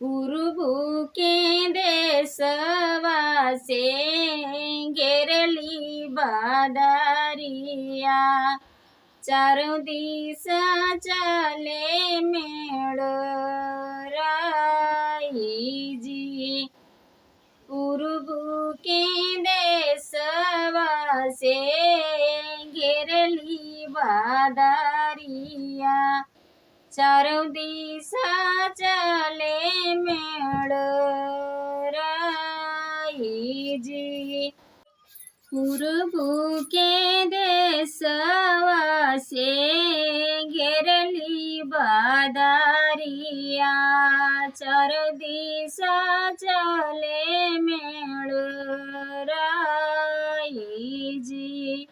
पूर्वू के देशवा से घेरली बादरिया, चारों दिशा चले मेड़ राई जी। पूर्वू के देशवा से घेरली बादरिया, चारों दिशा चले मेड़ राई जी। पूर्वू के देशवा से घेरली बादरिया, चारों दिशा चले मेड़ राई जी।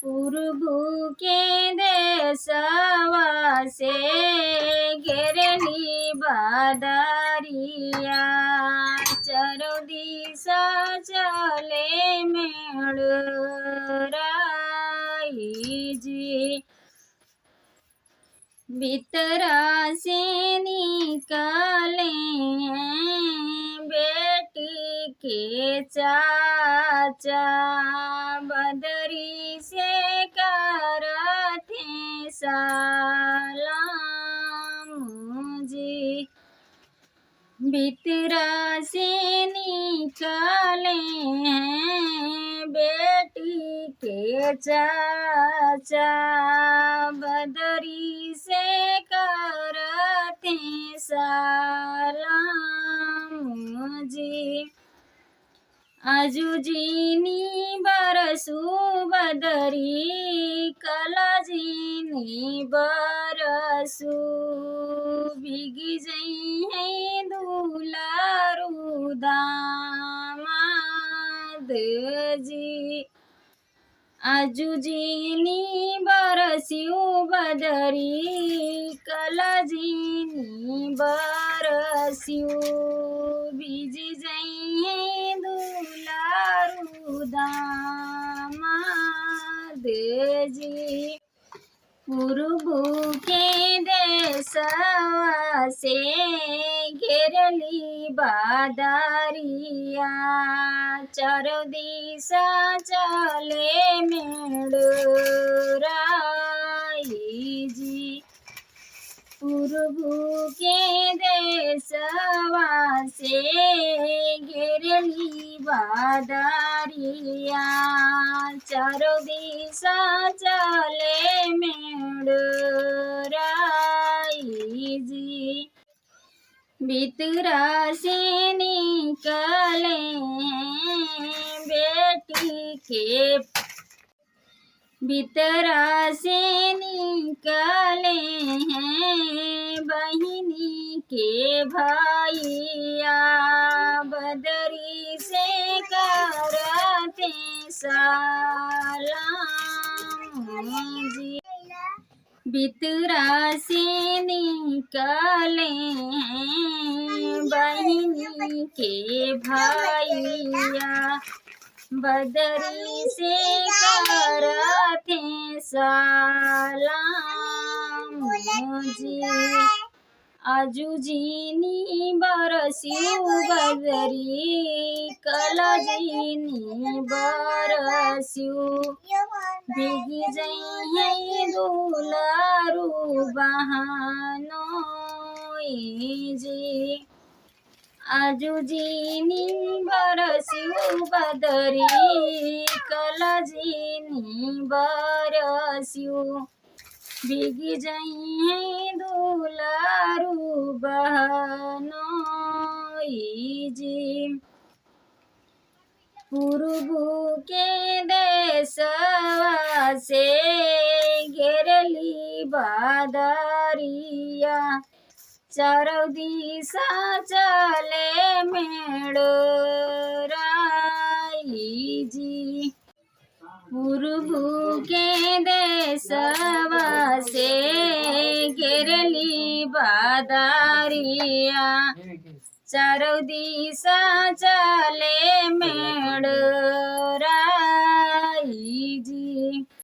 पूर्वू के देशवा से घेरली बादरिया, चारों दिशा चले मेड़ राई जी। भीतरा से निकाले हैं बेटी के चाचा, बदरी से करते सलाम जी। भीतरा से निकाले हैं बेटी के चाचा, बदरी से करते सलाम जी। आजू जीनी बरसू बदरी, कला जीनी बरसू, भीगी जई है दुलारू दामाद जी। आजू जीनी बरस्यू बदरी, कला जीनी बरस्यू, बीजी जई है दुलारू दामाद जी। पूर्वू के देशवा से घेरली बादरिया, चारों दिशा चले मेड़ राई जी। पूर्वू के देशवा से घेरली बादरिया, चारों दिशा चले मेड़ राई जी। भीतरा से निकले हैं बेटी के, भीतरा से निकले हैं बहिनी के भैया, बदरी से करते सलाम जी। भीतरा से निकले हैं बहिनी के भैया, बदरी से करते सलाम जी। आजू जीनी बरस्यू बदरी, कला जीनी बरस्यू, भीगी जई है दुलारू बहनों जी। आजू जीनी बरस्यू बदरी, कला जीनी बरस्यू, भीगी जई है दुलारू बहनों जी। पूर्वू के देशवा से घेरली बादरिया, चारों दिशा चले मेड़ राई जी। पूर्वू के देशवा से घेरली बादरिया, चारों दिशा चले मेड़ राई।